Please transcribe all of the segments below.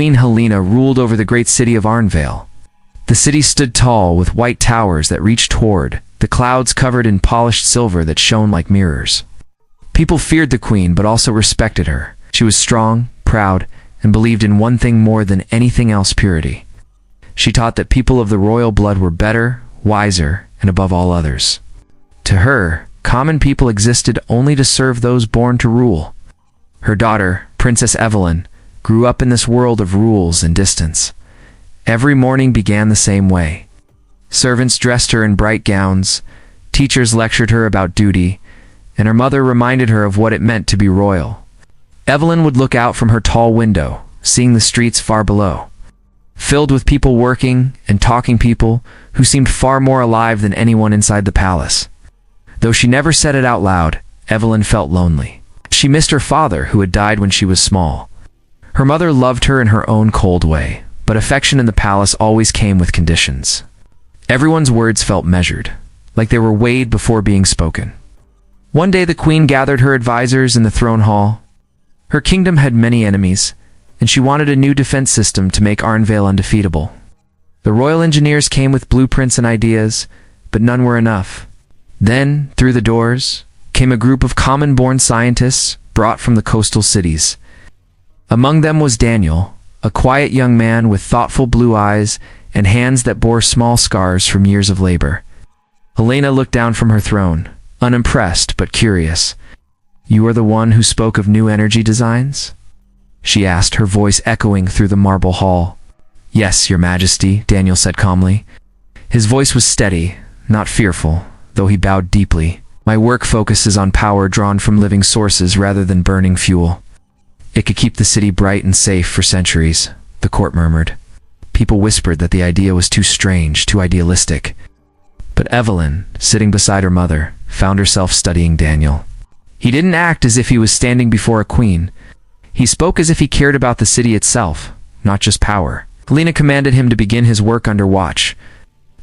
Queen Helena ruled over the great city of Arnvale. The city stood tall with white towers that reached toward the clouds, covered in polished silver that shone like mirrors. People feared the queen but also respected her. She was strong, proud, and believed in one thing more than anything else: purity. She taught that people of the royal blood were better, wiser, and above all others. To her, common people existed only to serve those born to rule. Her daughter, Princess Evelyn, grew up in this world of rules and distance. Every morning began the same way. Servants dressed her in bright gowns, teachers lectured her about duty, and her mother reminded her of what it meant to be royal. Evelyn would look out from her tall window, seeing the streets far below, filled with people working and talking, people who seemed far more alive than anyone inside the palace. Though she never said it out loud, Evelyn felt lonely. She missed her father, who had died when she was small. Her mother loved her in her own cold way, but affection in the palace always came with conditions. Everyone's words felt measured, like they were weighed before being spoken. One day the queen gathered her advisors in the throne hall. Her kingdom had many enemies, and she wanted a new defense system to make Arnvale undefeatable. The royal engineers came with blueprints and ideas, but none were enough. Then, through the doors, came a group of common-born scientists brought from the coastal cities. Among them was Daniel, a quiet young man with thoughtful blue eyes and hands that bore small scars from years of labor. Helena looked down from her throne, unimpressed but curious. "You are the one who spoke of new energy designs?" she asked, her voice echoing through the marble hall. "Yes, Your Majesty," Daniel said calmly. His voice was steady, not fearful, though he bowed deeply. "My work focuses on power drawn from living sources rather than burning fuel. It could keep the city bright and safe for centuries," the court murmured. People whispered that the idea was too strange, too idealistic. But Evelyn, sitting beside her mother, found herself studying Daniel. He didn't act as if he was standing before a queen. He spoke as if he cared about the city itself, not just power. Helena commanded him to begin his work under watch.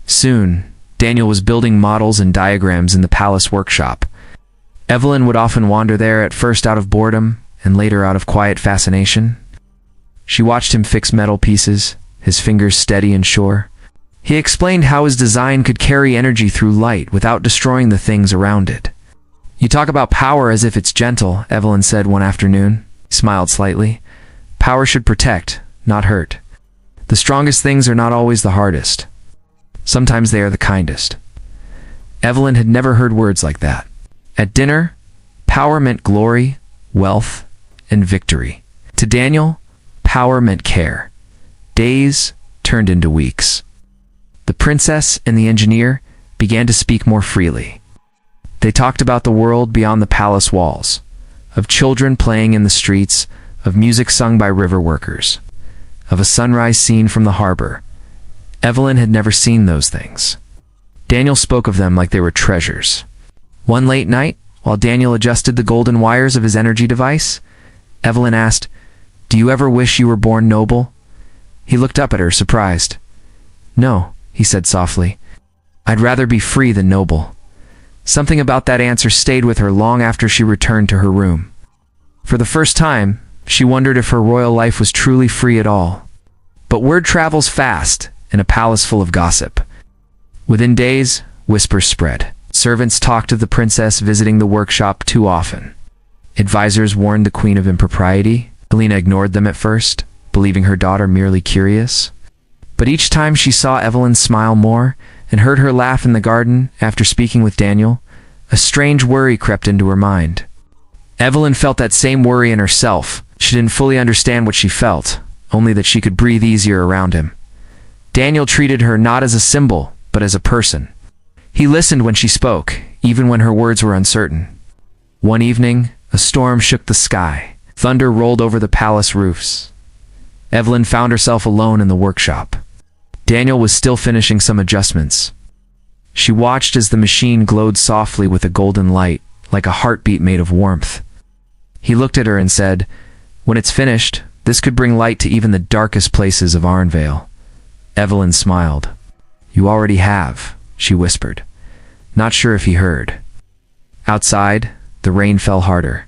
Soon, Daniel was building models and diagrams in the palace workshop. Evelyn would often wander there, at first out of boredom, and later out of quiet fascination. She watched him fix metal pieces, his fingers steady and sure. He explained how his design could carry energy through light without destroying the things around it. "You talk about power as if it's gentle," Evelyn said one afternoon. He smiled slightly. "Power should protect, not hurt. The strongest things are not always the hardest. Sometimes they are the kindest." Evelyn had never heard words like that. At dinner, power meant glory, wealth, and victory. To Daniel, power meant care. Days turned into weeks. The princess and the engineer began to speak more freely. They talked about the world beyond the palace walls, of children playing in the streets, of music sung by river workers, of a sunrise seen from the harbor. Evelyn had never seen those things. Daniel spoke of them like they were treasures. One late night, while Daniel adjusted the golden wires of his energy device, Evelyn asked, "Do you ever wish you were born noble?" He looked up at her, surprised. "No," he said softly. "I'd rather be free than noble." Something about that answer stayed with her long after she returned to her room. For the first time, she wondered if her royal life was truly free at all. But word travels fast in a palace full of gossip. Within days, whispers spread. Servants talked of the princess visiting the workshop too often. Advisors warned the queen of impropriety. Helena ignored them at first, believing her daughter merely curious. But each time she saw Evelyn smile more and heard her laugh in the garden after speaking with Daniel, a strange worry crept into her mind. Evelyn felt that same worry in herself. She didn't fully understand what she felt, only that she could breathe easier around him. Daniel treated her not as a symbol, but as a person. He listened when she spoke, even when her words were uncertain. One evening, a storm shook the sky. Thunder rolled over the palace roofs. Evelyn found herself alone in the workshop. Daniel was still finishing some adjustments. She watched as the machine glowed softly with a golden light, like a heartbeat made of warmth. He looked at her and said, "When it's finished, this could bring light to even the darkest places of Arnvale." Evelyn smiled. "You already have," she whispered, not sure if he heard. Outside, the rain fell harder,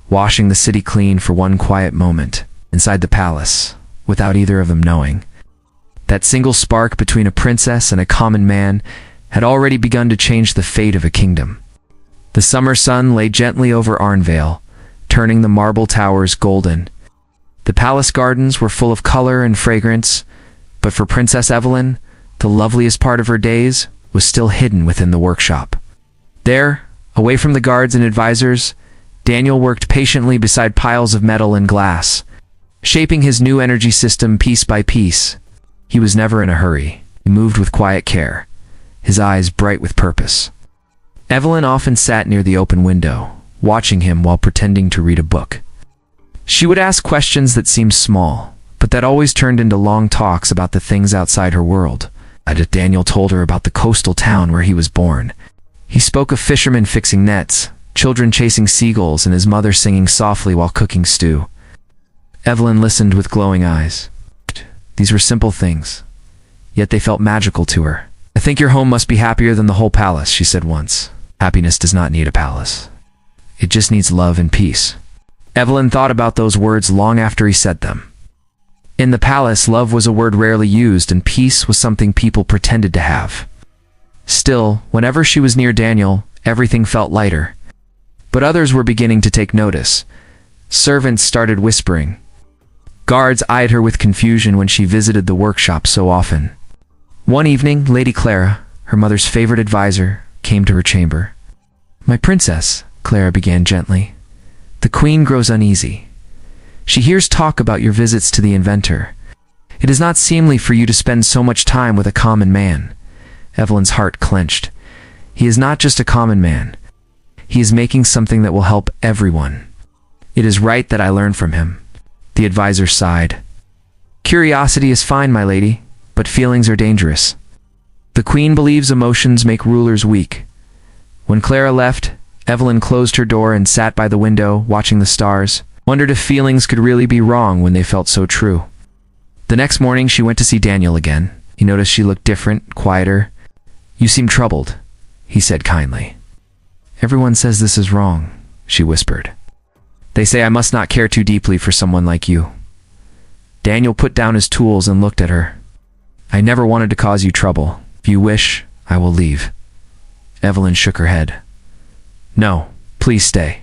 washing the city clean for one quiet moment. Inside the palace, without either of them knowing. That single spark between a princess and a common man had already begun to change the fate of a kingdom. The summer sun lay gently over Arnvale, turning the marble towers golden. The palace gardens were full of color and fragrance, but for Princess Evelyn, the loveliest part of her days was still hidden within the workshop. There, away from the guards and advisors, Daniel worked patiently beside piles of metal and glass, shaping his new energy system piece by piece. He was never in a hurry. He moved with quiet care, his eyes bright with purpose. Evelyn often sat near the open window, watching him while pretending to read a book. She would ask questions that seemed small, but that always turned into long talks about the things outside her world. Daniel told her about the coastal town where he was born. He spoke of fishermen fixing nets, children chasing seagulls, and his mother singing softly while cooking stew. Evelyn listened with glowing eyes. These were simple things, yet they felt magical to her. "I think your home must be happier than the whole palace," she said once. "Happiness does not need a palace. It just needs love and peace." Evelyn thought about those words long after he said them. In the palace, love was a word rarely used, and peace was something people pretended to have. Still, whenever she was near Daniel, everything felt lighter. But others were beginning to take notice. Servants started whispering. Guards eyed her with confusion when she visited the workshop so often. One evening, Lady Clara, her mother's favorite advisor, came to her chamber. "My princess," Clara began gently, "the queen grows uneasy. She hears talk about your visits to the inventor. It is not seemly for you to spend so much time with a common man." Evelyn's heart clenched. He is not just a common man. He is making something that will help everyone. It is right that I learn from him. The advisor sighed. "Curiosity is fine, my lady, but feelings are dangerous. The queen believes emotions make rulers weak." When Clara left, Evelyn closed her door and sat by the window, watching the stars, wondered if feelings could really be wrong when they felt so true. The next morning, she went to see Daniel again. He noticed she looked different, quieter. "You seem troubled," he said kindly. "Everyone says this is wrong," she whispered. "They say I must not care too deeply for someone like you." Daniel put down his tools and looked at her. "I never wanted to cause you trouble. If you wish, I will leave." Evelyn shook her head. "No, please stay.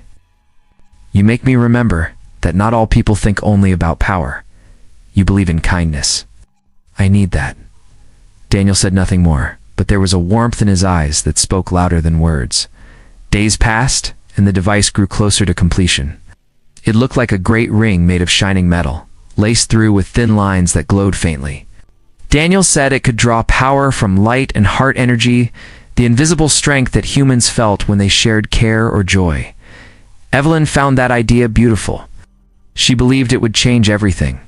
You make me remember that not all people think only about power. You believe in kindness. I need that." Daniel said nothing more, but there was a warmth in his eyes that spoke louder than words. Days passed, and the device grew closer to completion. It looked like a great ring made of shining metal, laced through with thin lines that glowed faintly. Daniel said it could draw power from light and heart energy, the invisible strength that humans felt when they shared care or joy. Evelyn found that idea beautiful. She believed it would change everything.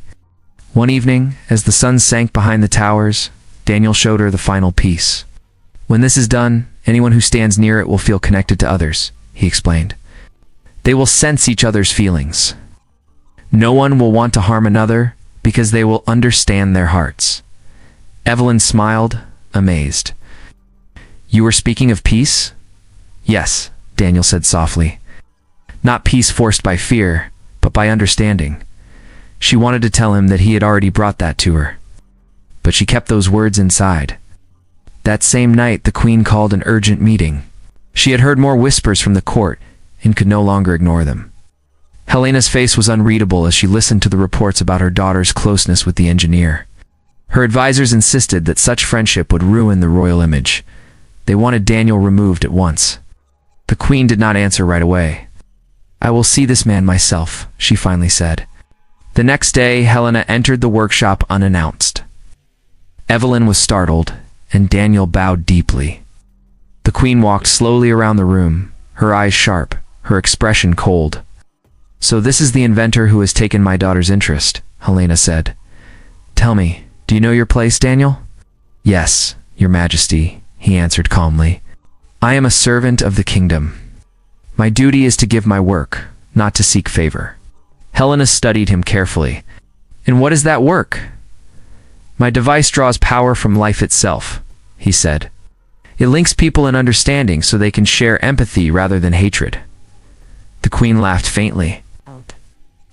One evening, as the sun sank behind the towers, Daniel showed her the final piece. "When this is done, anyone who stands near it will feel connected to others," he explained. "They will sense each other's feelings. No one will want to harm another because they will understand their hearts." Evelyn smiled, amazed. "You were speaking of peace?" "Yes," Daniel said softly. "Not peace forced by fear, but by understanding." She wanted to tell him that he had already brought that to her, but she kept those words inside. That same night, the queen called an urgent meeting. She had heard more whispers from the court and could no longer ignore them. Helena's face was unreadable as she listened to the reports about her daughter's closeness with the engineer. Her advisors insisted that such friendship would ruin the royal image. They wanted Daniel removed at once. The queen did not answer right away. "I will see this man myself," she finally said. The next day, Helena entered the workshop unannounced. Evelyn was startled, and Daniel bowed deeply. The queen walked slowly around the room, her eyes sharp, her expression cold. "So this is the inventor who has taken my daughter's interest," Helena said. "Tell me, do you know your place, Daniel?" "Yes, Your Majesty," he answered calmly. "I am a servant of the kingdom. My duty is to give my work, not to seek favor." Helena studied him carefully. "And what is that work?" "My device draws power from life itself," he said. "It links people in understanding so they can share empathy rather than hatred." The queen laughed faintly.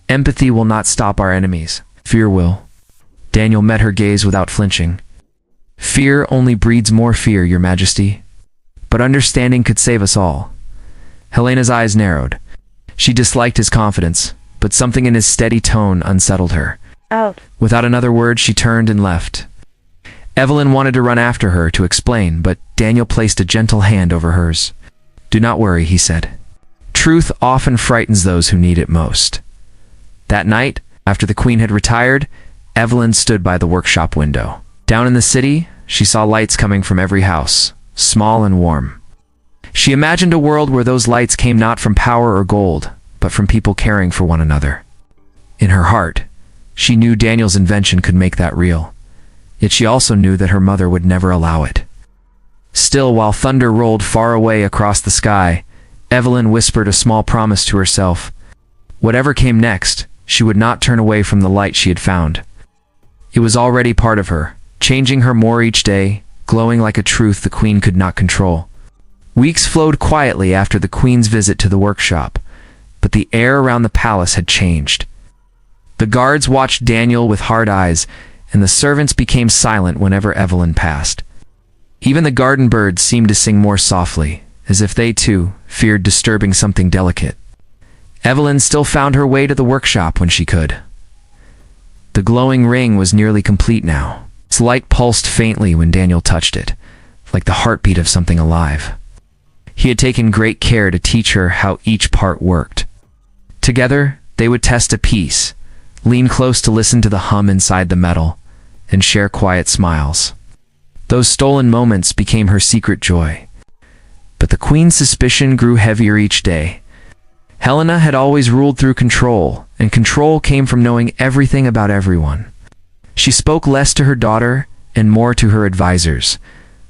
"Empathy will not stop our enemies. Fear will." Daniel met her gaze without flinching. Fear only breeds more fear, Your Majesty. But understanding could save us all. Helena's eyes narrowed. She disliked his confidence, but something in his steady tone unsettled her. Out. Without another word, she turned and left. Evelyn wanted to run after her to explain, but Daniel placed a gentle hand over hers. Do not worry, he said. Truth often frightens those who need it most. That night, after the Queen had retired, Evelyn stood by the workshop window. Down in the city, she saw lights coming from every house, small and warm. She imagined a world where those lights came not from power or gold, but from people caring for one another. In her heart, she knew Daniel's invention could make that real. Yet she also knew that her mother would never allow it. Still, while thunder rolled far away across the sky, Evelyn whispered a small promise to herself. Whatever came next, she would not turn away from the light she had found. It was already part of her, changing her more each day, glowing like a truth the Queen could not control. Weeks flowed quietly after the Queen's visit to the workshop, but the air around the palace had changed. The guards watched Daniel with hard eyes, and the servants became silent whenever Evelyn passed. Even the garden birds seemed to sing more softly, as if they too feared disturbing something delicate. Evelyn still found her way to the workshop when she could. The glowing ring was nearly complete now. Its light pulsed faintly when Daniel touched it, like the heartbeat of something alive. He had taken great care to teach her how each part worked. Together, they would test a piece, lean close to listen to the hum inside the metal, and share quiet smiles. Those stolen moments became her secret joy. But the Queen's suspicion grew heavier each day. Helena had always ruled through control, and control came from knowing everything about everyone. She spoke less to her daughter and more to her advisors,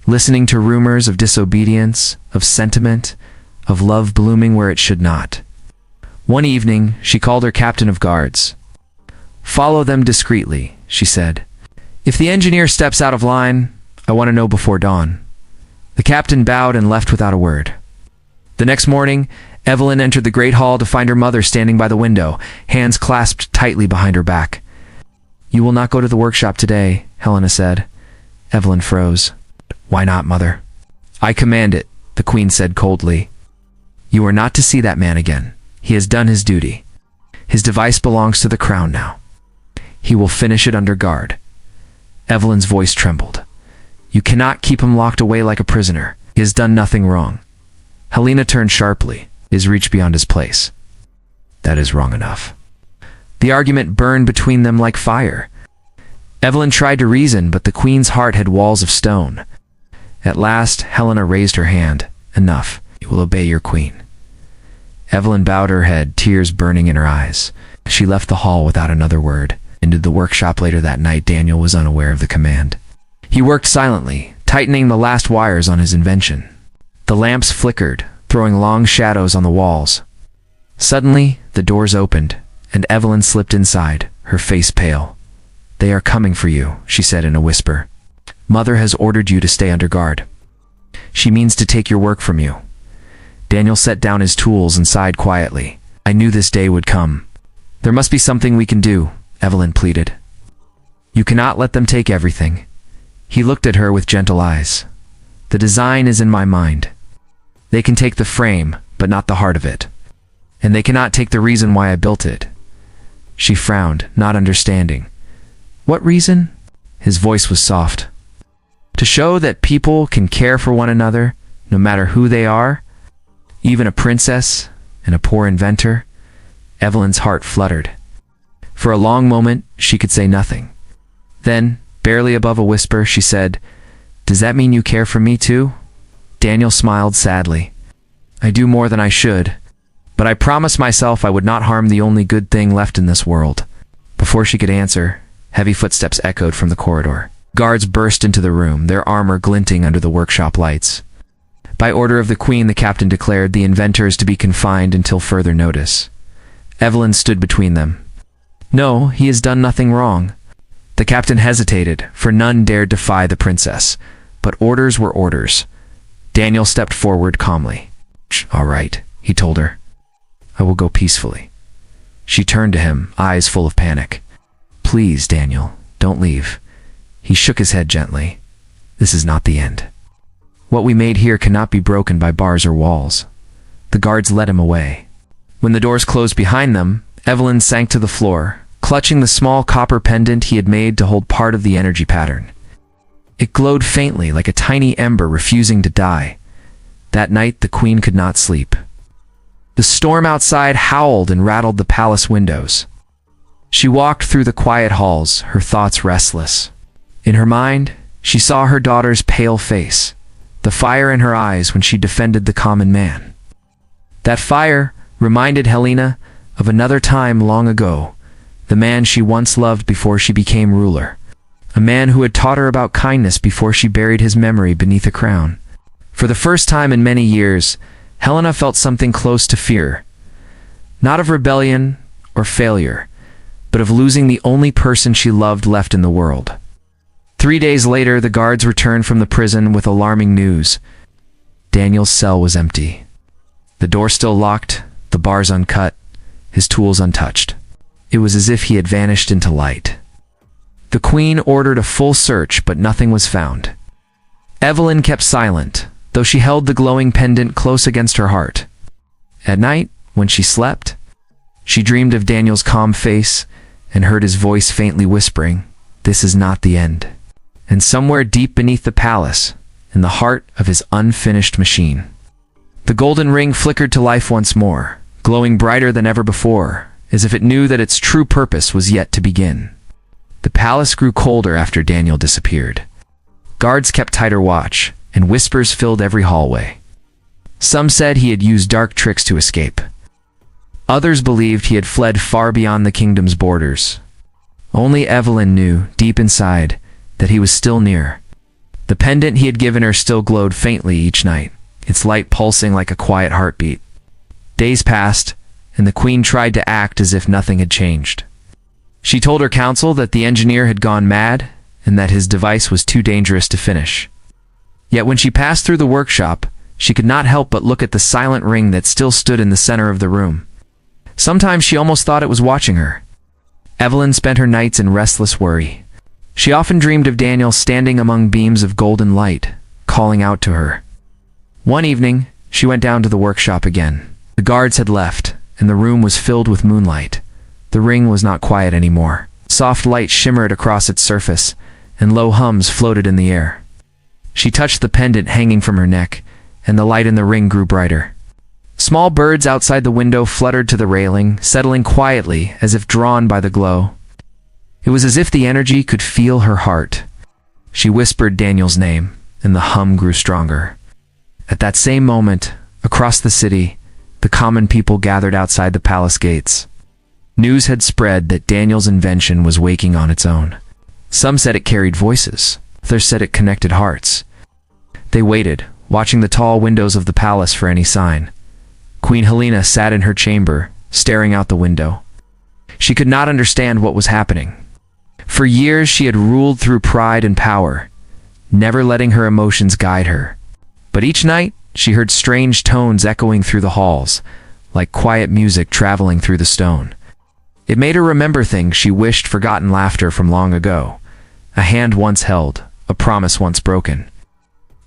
listening to rumors of disobedience, of sentiment, of love blooming where it should not. One evening, she called her captain of guards. Follow them discreetly, she said. If the engineer steps out of line, I want to know before dawn. The captain bowed and left without a word. The next morning, Evelyn entered the great hall to find her mother standing by the window, hands clasped tightly behind her back. You will not go to the workshop today, Helena said. Evelyn froze. Why not, mother? I command it, the Queen said coldly. You are not to see that man again. He has done his duty. His device belongs to the crown now. He will finish it under guard. Evelyn's voice trembled. You cannot keep him locked away like a prisoner. He has done nothing wrong. Helena turned sharply, his reach beyond his place. That is wrong enough. The argument burned between them like fire. Evelyn tried to reason, but the Queen's heart had walls of stone. At last, Helena raised her hand. Enough. You will obey your queen. Evelyn bowed her head, tears burning in her eyes. She left the hall without another word. Into the workshop later that night, Daniel was unaware of the command. He worked silently, tightening the last wires on his invention. The lamps flickered, throwing long shadows on the walls. Suddenly, the doors opened, and Evelyn slipped inside, her face pale. They are coming for you, she said in a whisper. Mother has ordered you to stay under guard. She means to take your work from you. Daniel set down his tools and sighed quietly. I knew this day would come. There must be something we can do, Evelyn pleaded. You cannot let them take everything. He looked at her with gentle eyes. The design is in my mind. They can take the frame, but not the heart of it. And they cannot take the reason why I built it. She frowned, not understanding. What reason? His voice was soft. To show that people can care for one another, no matter who they are, even a princess and a poor inventor. Evelyn's heart fluttered. For a long moment, she could say nothing. Then, barely above a whisper, she said, Does that mean you care for me too? Daniel smiled sadly. I do more than I should, but I promised myself I would not harm the only good thing left in this world. Before she could answer, heavy footsteps echoed from the corridor. Guards burst into the room, their armor glinting under the workshop lights. By order of the Queen, the captain declared the inventors to be confined until further notice. Evelyn stood between them. No, he has done nothing wrong. The captain hesitated, for none dared defy the princess. But orders were orders. Daniel stepped forward calmly. All right, he told her. I will go peacefully. She turned to him, eyes full of panic. Please, Daniel, don't leave." He shook his head gently. "This is not the end. What we made here cannot be broken by bars or walls." The guards led him away. When the doors closed behind them, Evelyn sank to the floor, clutching the small copper pendant he had made to hold part of the energy pattern. It glowed faintly like a tiny ember refusing to die. That night, the queen could not sleep. The storm outside howled and rattled the palace windows. She walked through the quiet halls, her thoughts restless. In her mind, she saw her daughter's pale face, the fire in her eyes when she defended the common man. That fire reminded Helena of another time long ago, the man she once loved before she became ruler, a man who had taught her about kindness before she buried his memory beneath a crown. For the first time in many years, Helena felt something close to fear, not of rebellion or failure, but of losing the only person she loved left in the world. 3 days later, the guards returned from the prison with alarming news. Daniel's cell was empty. The door still locked, the bars uncut, his tools untouched. It was as if he had vanished into light. The queen ordered a full search, but nothing was found. Evelyn kept silent, though she held the glowing pendant close against her heart. At night, when she slept, she dreamed of Daniel's calm face and heard his voice faintly whispering, "This is not the end." And somewhere deep beneath the palace, in the heart of his unfinished machine, the golden ring flickered to life once more, glowing brighter than ever before, as if it knew that its true purpose was yet to begin. The palace grew colder after Daniel disappeared. Guards kept tighter watch, and whispers filled every hallway. Some said he had used dark tricks to escape. Others believed he had fled far beyond the kingdom's borders. Only Evelyn knew, deep inside, that he was still near. The pendant he had given her still glowed faintly each night, its light pulsing like a quiet heartbeat. Days passed, and the queen tried to act as if nothing had changed. She told her council that the engineer had gone mad and that his device was too dangerous to finish. Yet when she passed through the workshop, she could not help but look at the silent ring that still stood in the center of the room. Sometimes she almost thought it was watching her. Evelyn spent her nights in restless worry. She often dreamed of Daniel standing among beams of golden light, calling out to her. One evening, she went down to the workshop again. The guards had left, and the room was filled with moonlight. The ring was not quiet anymore. Soft light shimmered across its surface, and low hums floated in the air. She touched the pendant hanging from her neck, and the light in the ring grew brighter. Small birds outside the window fluttered to the railing, settling quietly as if drawn by the glow. It was as if the energy could feel her heart. She whispered Daniel's name, and the hum grew stronger. At that same moment, across the city, the common people gathered outside the palace gates. News had spread that Daniel's invention was waking on its own. Some said it carried voices, others said it connected hearts. They waited, watching the tall windows of the palace for any sign. Queen Helena sat in her chamber, staring out the window. She could not understand what was happening. For years she had ruled through pride and power, never letting her emotions guide her. But each night, she heard strange tones echoing through the halls, like quiet music traveling through the stone. It made her remember things she wished forgotten, laughter from long ago, a hand once held, a promise once broken.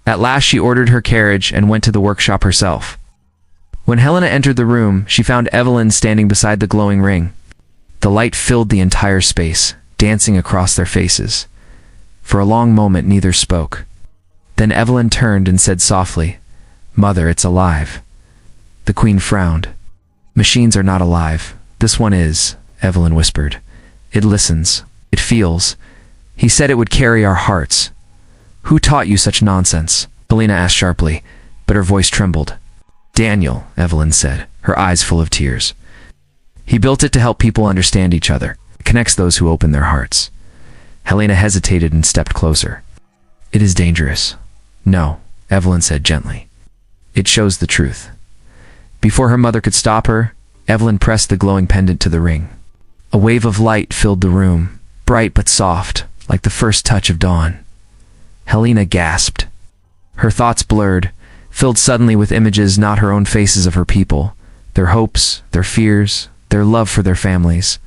At last she ordered her carriage and went to the workshop herself. When Helena entered the room, she found Evelyn standing beside the glowing ring. The light filled the entire space, dancing across their faces. For a long moment neither spoke. Then Evelyn turned and said softly, "Mother, it's alive." The queen frowned. "Machines are not alive. This one is," Evelyn whispered. "It listens. It feels. He said it would carry our hearts." "Who taught you such nonsense?" Helena asked sharply, but her voice trembled. "Daniel," Evelyn said, her eyes full of tears. "He built it to help people understand each other. It connects those who open their hearts." Helena hesitated and stepped closer. "It is dangerous." "No," Evelyn said gently. "It shows the truth." Before her mother could stop her, Evelyn pressed the glowing pendant to the ring. A wave of light filled the room, bright but soft, like the first touch of dawn. Helena gasped. Her thoughts blurred, filled suddenly with images, not her own faces, of her people, their hopes, their fears, their love for their families.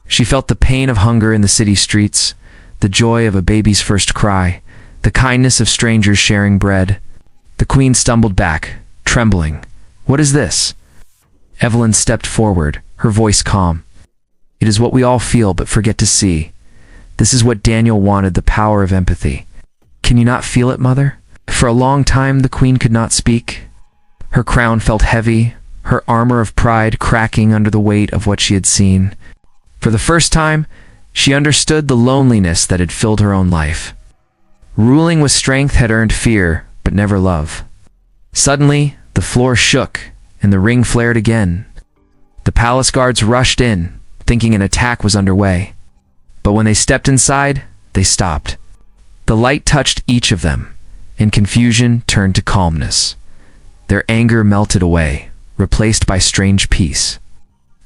She felt the pain of hunger in the city streets, the joy of a baby's first cry, the kindness of strangers sharing bread. The queen stumbled back, trembling. "What is this?" Evelyn stepped forward, her voice calm. "It is what we all feel but forget to see. This is what Daniel wanted, the power of empathy. Can you not feel it, mother?" For a long time the queen could not speak. Her crown felt heavy, her armor of pride cracking under the weight of what she had seen. For the first time, she understood the loneliness that had filled her own life. Ruling with strength had earned fear, but never love. Suddenly, the floor shook, and the ring flared again. The palace guards rushed in, thinking an attack was underway. But when they stepped inside, they stopped. The light touched each of them, and confusion turned to calmness. Their anger melted away, replaced by strange peace.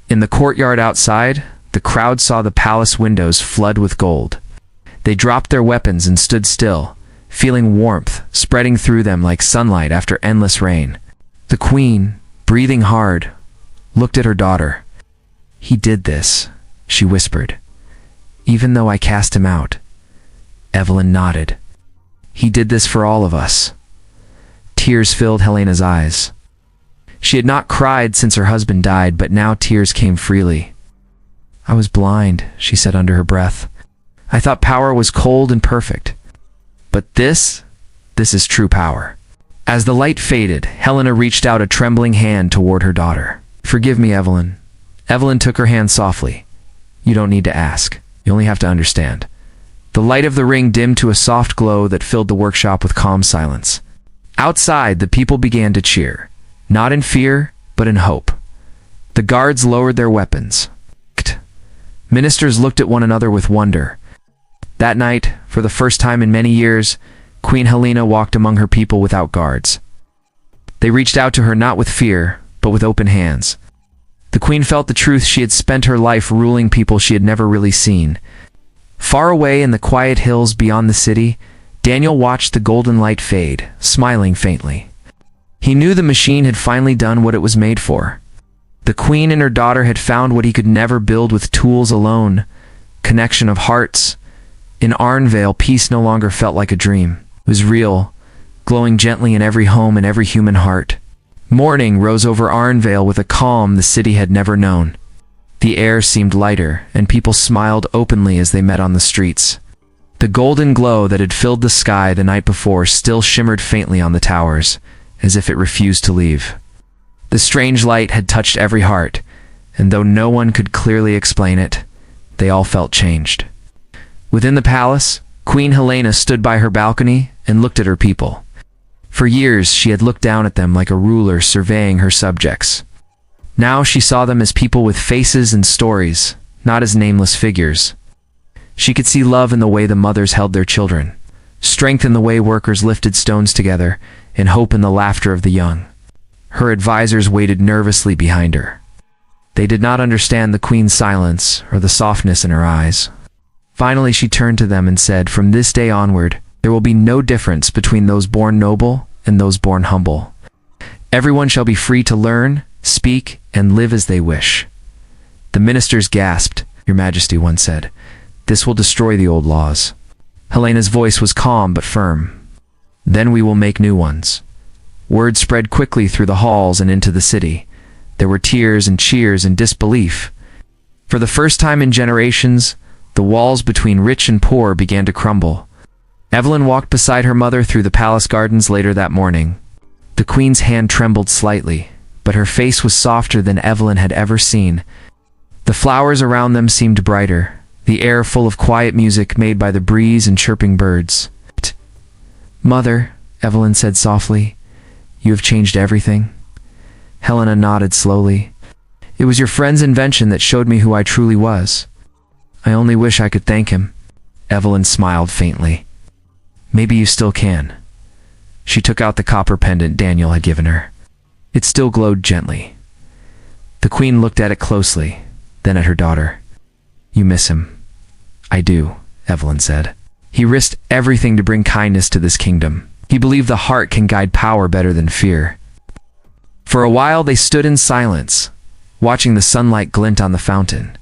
In the courtyard outside, the crowd saw the palace windows flood with gold. They dropped their weapons and stood still, feeling warmth spreading through them like sunlight after endless rain. The queen, breathing hard, looked at her daughter. "He did this," she whispered. "Even though I cast him out." Evelyn nodded. "He did this for all of us." Tears filled Helena's eyes. She had not cried since her husband died, but now tears came freely. "I was blind," she said under her breath. "I thought power was cold and perfect. But this is true power." As the light faded, Helena reached out a trembling hand toward her daughter. "Forgive me, Evelyn." Evelyn took her hand softly. "You don't need to ask. You only have to understand." The light of the ring dimmed to a soft glow that filled the workshop with calm silence. Outside, the people began to cheer, not in fear, but in hope. The guards lowered their weapons. Ministers looked at one another with wonder. That night, for the first time in many years, Queen Helena walked among her people without guards. They reached out to her not with fear, but with open hands. The queen felt the truth. She had spent her life ruling people she had never really seen. Far away in the quiet hills beyond the city, Daniel watched the golden light fade, smiling faintly. He knew the machine had finally done what it was made for. The queen and her daughter had found what he could never build with tools alone: connection of hearts. In Arnvale, peace no longer felt like a dream. It was real, glowing gently in every home and every human heart. Morning rose over Arnvale with a calm the city had never known. The air seemed lighter, and people smiled openly as they met on the streets. The golden glow that had filled the sky the night before still shimmered faintly on the towers, as if it refused to leave. The strange light had touched every heart, and though no one could clearly explain it, they all felt changed. Within the palace, Queen Helena stood by her balcony and looked at her people. For years, she had looked down at them like a ruler surveying her subjects. Now she saw them as people with faces and stories, not as nameless figures. She could see love in the way the mothers held their children, strength in the way workers lifted stones together, and hope in the laughter of the young. Her advisors waited nervously behind her. They did not understand the queen's silence or the softness in her eyes. Finally, she turned to them and said, "From this day onward, there will be no difference between those born noble and those born humble. Everyone shall be free to learn, speak, and live as they wish." The ministers gasped. "Your Majesty," one said, "this will destroy the old laws." Helena's voice was calm but firm. "Then we will make new ones." Word spread quickly through the halls and into the city. There were tears and cheers and disbelief. For the first time in generations, the walls between rich and poor began to crumble. Evelyn walked beside her mother through the palace gardens later that morning. The queen's hand trembled slightly, but her face was softer than Evelyn had ever seen. The flowers around them seemed brighter, the air full of quiet music made by the breeze and chirping birds. "Mother," Evelyn said softly, "you have changed everything." Helena nodded slowly. "It was your friend's invention that showed me who I truly was. I only wish I could thank him." Evelyn smiled faintly. "Maybe you still can." She took out the copper pendant Daniel had given her. It still glowed gently. The queen looked at it closely, then at her daughter. "You miss him." "I do," Evelyn said. "He risked everything to bring kindness to this kingdom. He believed the heart can guide power better than fear." For a while they stood in silence, watching the sunlight glint on the fountain.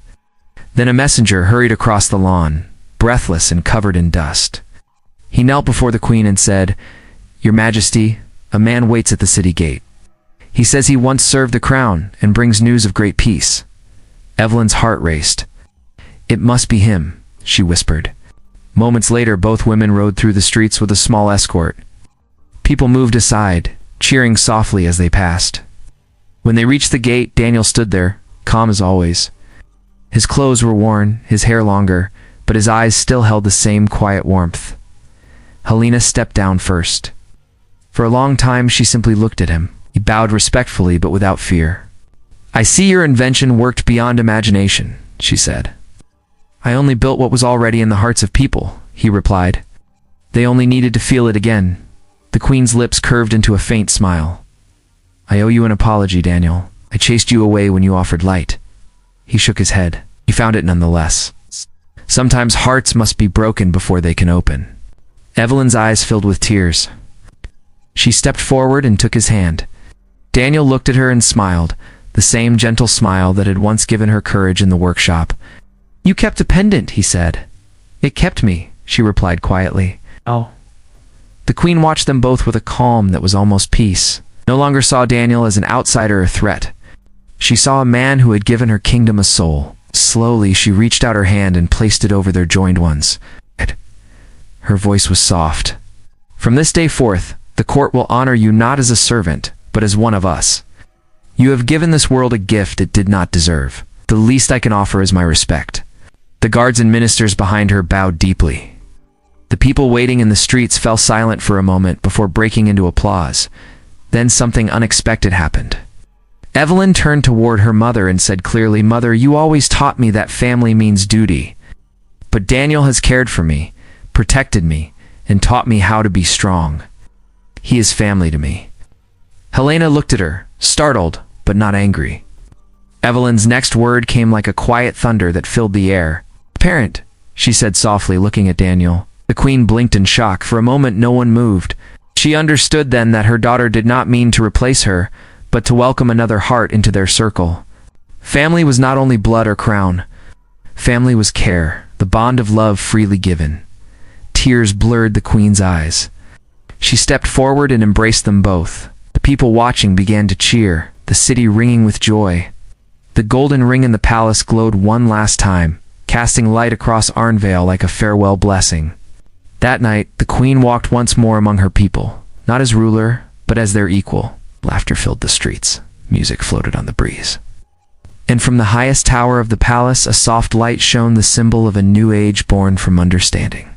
Then a messenger hurried across the lawn. breathless and covered in dust. He knelt before the queen and said, "Your Majesty, a man waits at the city gate. He says he once served the crown and brings news of great peace." Evelyn's heart raced. "It must be him," she whispered. Moments later, both women rode through the streets with a small escort. People moved aside, cheering softly as they passed. When they reached the gate, Daniel stood there, calm as always. His clothes were worn, his hair longer, but his eyes still held the same quiet warmth. Helena stepped down first. For a long time, she simply looked at him. He bowed respectfully, but without fear. "I see your invention worked beyond imagination," she said. "I only built what was already in the hearts of people," he replied. "They only needed to feel it again." The queen's lips curved into a faint smile. "I owe you an apology, Daniel. I chased you away when you offered light." He shook his head. "You found it nonetheless. Sometimes hearts must be broken before they can open." Evelyn's eyes filled with tears. She stepped forward and took his hand. Daniel looked at her and smiled, the same gentle smile that had once given her courage in the workshop. "You kept a pendant," he said. "It kept me," she replied quietly. "Oh." The queen watched them both with a calm that was almost peace. No longer saw Daniel as an outsider or threat. She saw a man who had given her kingdom a soul. Slowly, she reached out her hand and placed it over their joined ones. Her voice was soft. "From this day forth, the court will honor you not as a servant, but as one of us. You have given this world a gift it did not deserve. The least I can offer is my respect." The guards and ministers behind her bowed deeply. The people waiting in the streets fell silent for a moment before breaking into applause. Then something unexpected happened. Evelyn turned toward her mother and said clearly, "Mother, you always taught me that family means duty. But Daniel has cared for me, protected me, and taught me how to be strong. He is family to me." Helena looked at her, startled, but not angry. Evelyn's next word came like a quiet thunder that filled the air. "Parent," she said softly, looking at Daniel. The queen blinked in shock. For a moment, no one moved. She understood then that her daughter did not mean to replace her, but to welcome another heart into their circle. Family was not only blood or crown. Family was care, the bond of love freely given. Tears blurred the queen's eyes. She stepped forward and embraced them both. The people watching began to cheer, the city ringing with joy. The golden ring in the palace glowed one last time, casting light across Arnvale like a farewell blessing. That night, the queen walked once more among her people, not as ruler, but as their equal. Laughter filled the streets. Music floated on the breeze. And from the highest tower of the palace, a soft light shone, the symbol of a new age born from understanding.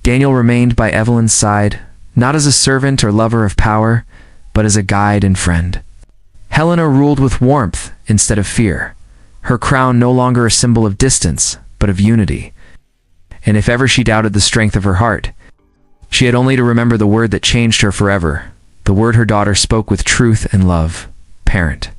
Daniel remained by Evelyn's side, not as a servant or lover of power, but as a guide and friend. Helena ruled with warmth instead of fear, her crown no longer a symbol of distance, but of unity. And if ever she doubted the strength of her heart, she had only to remember the word that changed her forever, the word her daughter spoke with truth and love: parent.